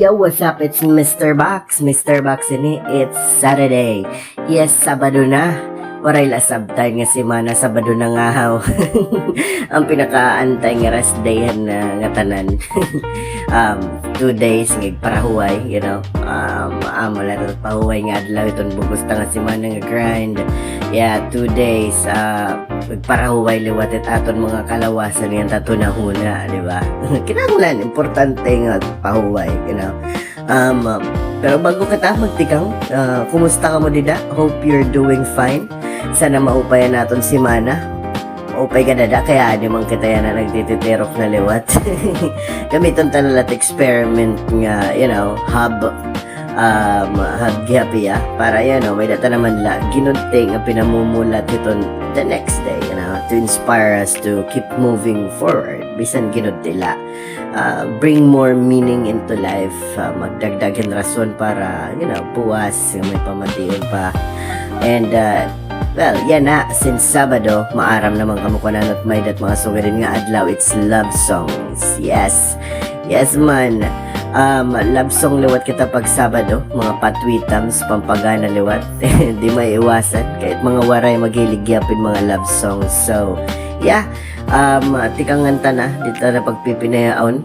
Yo, what's up? It's Mr. Box. Mr. Box ini. It's Saturday. Yes, Sabado na. Waray lasab tayo nga semana, Sabado na nga haw. Ang pinakaantay nga rest day nga tanan. 2 days ngig parahuway, you know. Amo lang pahuway nga adlaw iton bugusta nga semana nga grind. Yeah, 2 days magparahuway liwat it aton mga kalawasan nga tatunahuna, di ba? Kinahanglan importante nga pahuway, you know. Pero bago kita magtikang, kumusta ka mo dida? Hope you're doing fine. Sana maupayan naton si Mana. Maupay ka dada, kaya di man kita yan na nagtititerok na liwat. Gamiton talalat experiment nga, you know, hub gihapi para yan, may data naman la ginunting ang pinamumulat iton the next day, you know, to inspire us to keep moving forward bisan ginudtila. Bring more meaning into life, magdagdagan rason para, you know, buwas may pamatiyon pa. And well, yan na, since Sabado, maaram naman kamukunan at may dat mga sugarin nga adlaw, it's love songs. Yes man. Love song liwat kita pag Sabado, mga patwitams, pampagana liwat. Di may iwasan, kahit mga waray maghiligyapin mga love songs. So, yeah, tikanganta na, dito na pagpipinayaon.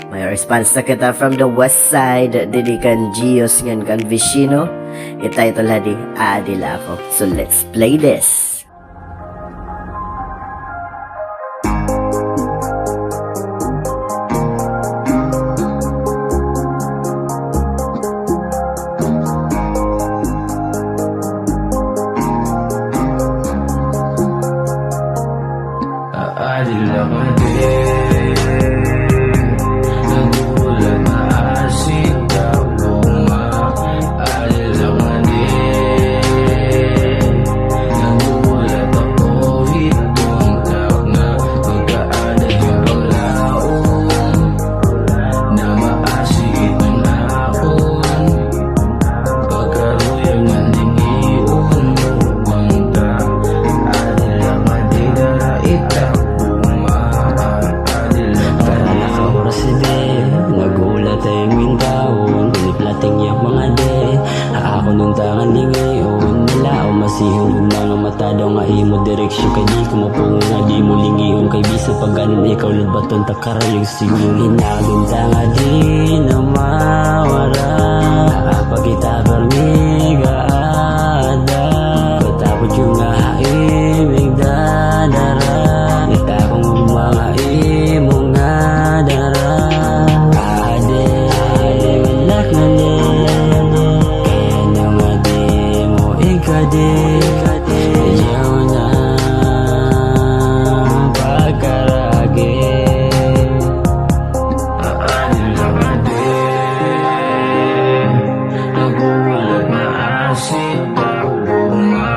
May response na kita from the west side, didikan Gios ngan kan Vicino. Ititle hadi, adila ako. So, let's play this. Masihong mga mata daw nga imo direksyon kay di ko mapungo nga di mo lingiyon kay bisa pag ganun ikaw lang baton takarayog siyon hinagin ta nga di na mawara pag kita permiga ada katapot yung nga haimig dadara ita kong mga imo nga dara ade walak na ni kaya na nga di mo ikade ayaw na pagkarage aanin lang ade nagulat na asit takbuma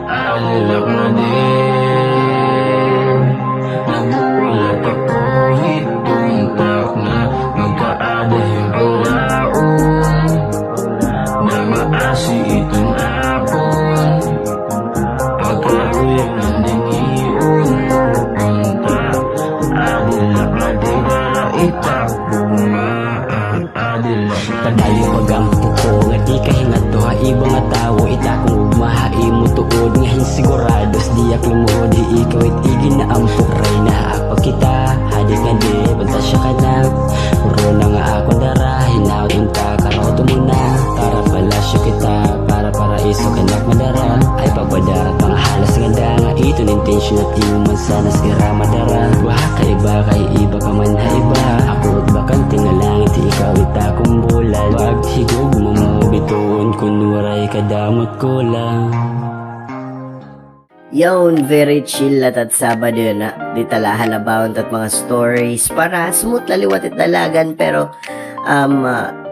aanin lang ade nagulat ako hituntak na magkaada yung laon na maasi itong apon pagkaroon ng dingiyon punta adila adila itakbumaan adila padayo pagang puko nga di kahingat to ha ibang nga tao itakong ugmahay mo tuod nga hinsigurados diyak lumuod di ikaw it igin na ang pukray na apag kita hadik nga di bantasya ka na puro na nga ako dara hinaw unta karoto mo na para palasyo kita para paraiso kanak madara ay pagpadarat mga halas ganda nga iton intention at di mo man sana sira madara wah kaiba kay iba ka man ha iba ako at bakan tingalangit ikaw itakong bulan wag higog mo bituon kunwaray kadamot ko lang. Yon, very chill at Sabado na. Di tala halabawon at mga stories para smooth laliwat at dalagan pero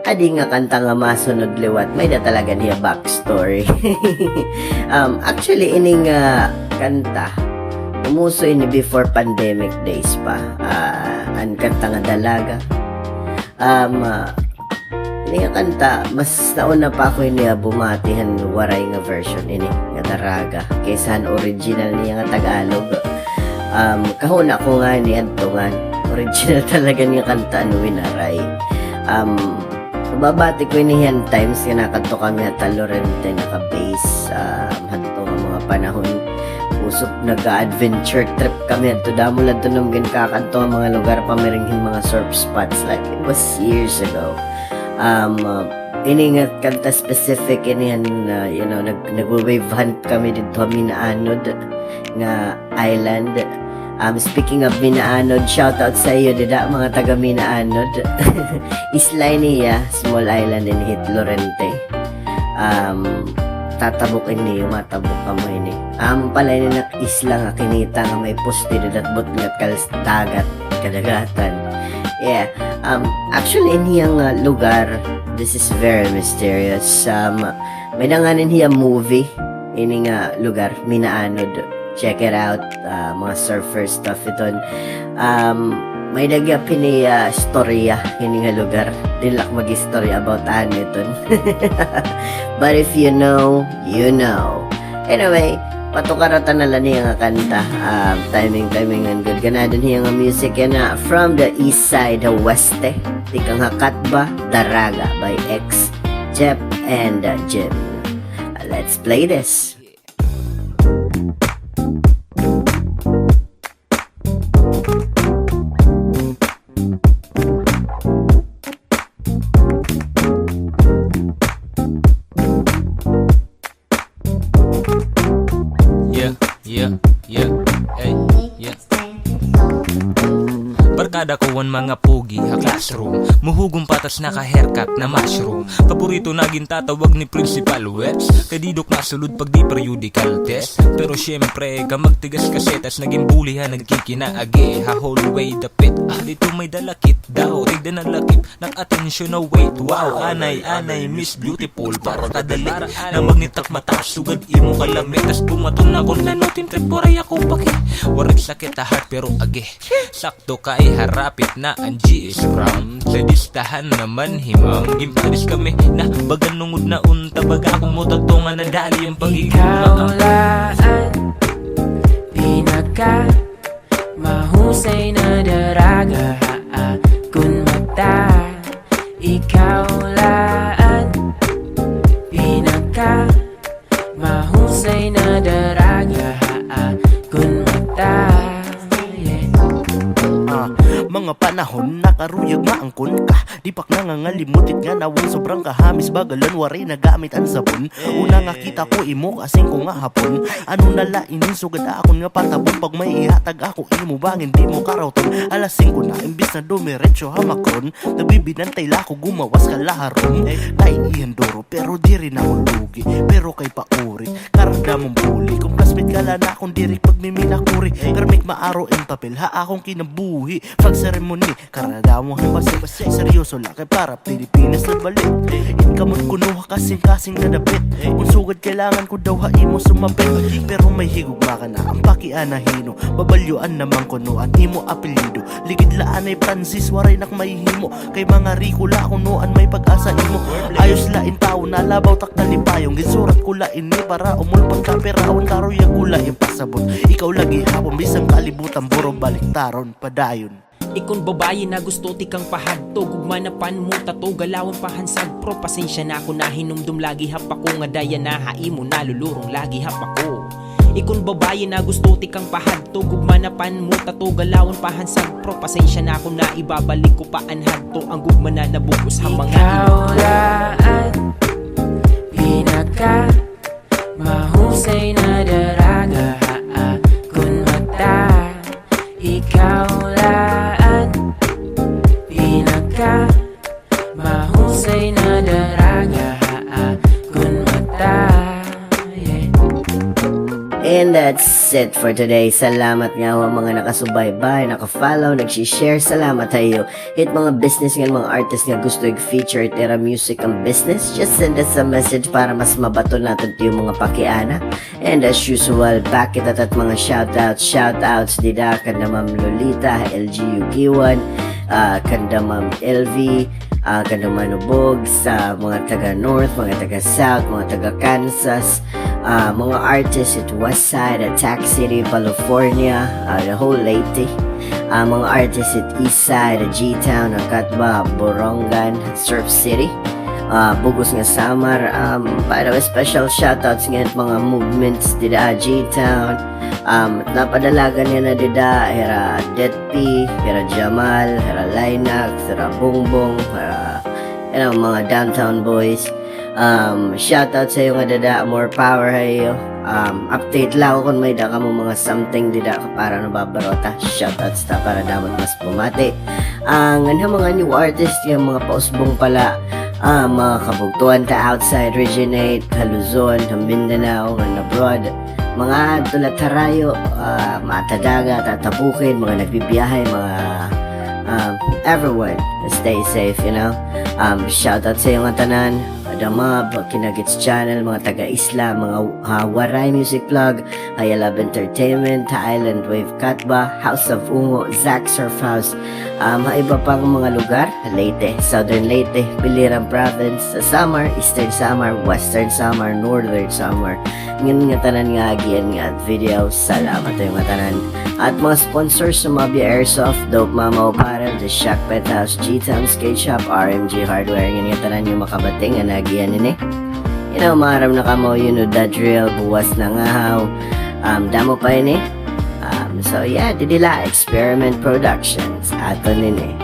adi nga kanta nga masunod liwat may da talaga niya backstory. Actually ining kanta umuso ini before pandemic days pa. Ang kanta nga dalaga. Ini nga kanta mas nauna pa ako niya bumatihan waray nga version ini nga daraga kaysa original niya nga Tagalog. Kahuna ko nga ni adto nga original talaga niya kanta ano winaray. babati ko inihan times nga nakato kami at Lorente naka-base hadto nga mga panahon usop nag-adventure trip kami at damo lang to nung ginkakanto ang mga lugar pamiringhin mga surf spots like it was years ago. Iningat kanta specific inihan nag-wave hunt kami dito Minaanod nga island. Speaking of Minaanod, shout out sa iyo dida mga taga Minaanod. Isla niya, small island in Hit Lorente. Tatabok ini, matabok ka mo ini. Palay na isla nga kinita nga may poste dida at butngat dagat, kadagatan. Yeah. Actually in hiyang lugar, this is very mysterious. May nanganin hiya movie ini nga lugar, Minaanod. Check it out, mga surfer stuff iton. May nagyapin ni storya ini nga lugar. Dilak mag-istorya about iton. But if you know, you know. Anyway, patukaratan na lang niya nga kanta. Timing and good. Ganadon niya nga music yan from the east side, the weste. Tikang Hakatba, Daraga by X, Jep, and Jim. Let's play this. Barkada ko ang mga pogi ha classroom. Muhugong patas naka-haircut na mushroom. Paborito naging tatawag ni Principal Webs. Kadidok na sulod pag di periodical test. Pero syempre magtigas kasetas. Naging bulihan nagkikinaagi. Ha whole way dapit. Dito may dalakit daw. Tigdan ang lakip ng atensyon na wait. Wow, anay, Miss Beautiful. Para kadali na magnitak mataas. Sugad imo kalamit. Tas bumaton na kung nanutin trip. Waray ako bakit. Warig sakit a heart pero agi. Sakto ka harapit na ang GS Brown. Sa listahan naman himang Gimparis kami na bagan nungod na unta. Baga akong mutatungan na dali ang pag-ikaw laan pinaka mahusay na daraga kun mata. Ikaw laan pinaka mahusay na daraga kun mata. Mga panahon nakaruyag maangkon ka. Di pak nangangalimutit nga nawang sobrang kahamis. Bagalan waray nagamit ang sabon. Una nga kita ko imo kasing ko nga hapon. Ano nalainin sugad akon nga patabon. Pag may ihatag ako imo bangin di mo karawton. Alas 5 na imbis na dumiretso hamakron. Nagbibinantay la ko gumawas ka laharon. Naiihan duro pero di rin ako lugi. Pero kay pauri karamdamong buli. Kung classmate ka lang akong dirik pagmiminakuri. Permik maaro ang papel ha akong kinabuhi. Pag seremony, karadamo ang basi. Seryoso lang kay para Pilipinas na balik. Inkamot kunuha kasing-kasing kadabit. Kung sugad kailangan ko daw haimo sumabit. Pero may higugma ka na ang pakianahino. Babalyuan naman kunuan imo apelido. Ligidlaan ay Francis waray nak mahihimo. Kay mga rikula kunuan may pag-asa imo. Ayos lain tao na labaw takdal ni payong. Gisurat ko lain ni para umulpang kaperaon. Karoy ang gula yung pasabot. Ikaw lagi hapon bisang kalibutan buro baliktaron padayon. Ikon babae na gusto tikang pahadto. Gugma na pan mo tato galawan pahansag. Pro pasensya na ako na hinumdum lagi hap ako. Nga daya na haimo nalulurong lagi hap ako. Ikon babae na gusto tikang pahadto. Gugma na pan mo tato galawan pahansag. Pro pasensya na ako na ibabalik ko pa anhadto. Ang gugma na nabukos ha mga ikaw laan pinaka mahusay na daraga kun mata. Ikaw laan pinaka mahusay na daraga kun mata. And that's it for today. Salamat nga mga nakasubaybay, nakafollow, nagsishare. Salamat tayo. Hit mga business nga, mga artist nga gusto i-feature Tera Music ang business. Just send us a message para mas mabato natin yung mga pakiana. And as usual, back it at mga shoutouts dida kanda Ma'am Lolita, LGU Kiwan, kanda Ma'am LV, kanda Manubog, sa mga taga North, mga taga South, mga taga Kansas, mga artists at West Side, at Tax City, California, the whole Leyte, Mga artists at Eastside, G-Town, Katba, Borongan, Surf City, Bugos nga Samar. By the way, special shoutouts nga at mga movements dida G-Town. Napadalagan niya na dida hera Detpi, hera Jamal, hera Linax, hera Bongbong, hera mga downtown boys. Shoutout sa iyo nga dada, more power hayo. Update lang ako kung may da ka mo mga something dida ka para nababarota. Shoutouts ta para dapat mas bumati. Nga mga new artist yung mga pausbong pala. Mga kabugtuan ta outside Originate, Luzon, Mindanao, and abroad. Mga tulad Tarayo, matadaga, tatabukin, mga nagbibiyahe, mga everyone, stay safe, you know. Shoutout sa iyo nga tanan, Adamab, Kinagits Channel, mga taga-isla, mga Waray Music Vlog, Hayalab Entertainment, Island Wave Katba, House of Ungo, Zack Surf House, iba pang mga lugar, Leyte, Southern Leyte, Biliran Province, Samar, Eastern Samar, Western Samar, Northern Samar. Ngayon nga tanan nga agian nga at video, salamat yung nga tanan. At mga sponsors sa Mabia Airsoft, Dope Mama Opara, The Shack Penthouse, G-Town Skate Shop, RMG Hardware, ngayon nga tanan yung makabating nga nagian nini. Maram na kamo, the drill, buwas na ngahaw, damo pa yun So yeah, didila Experiment Productions, ato nini.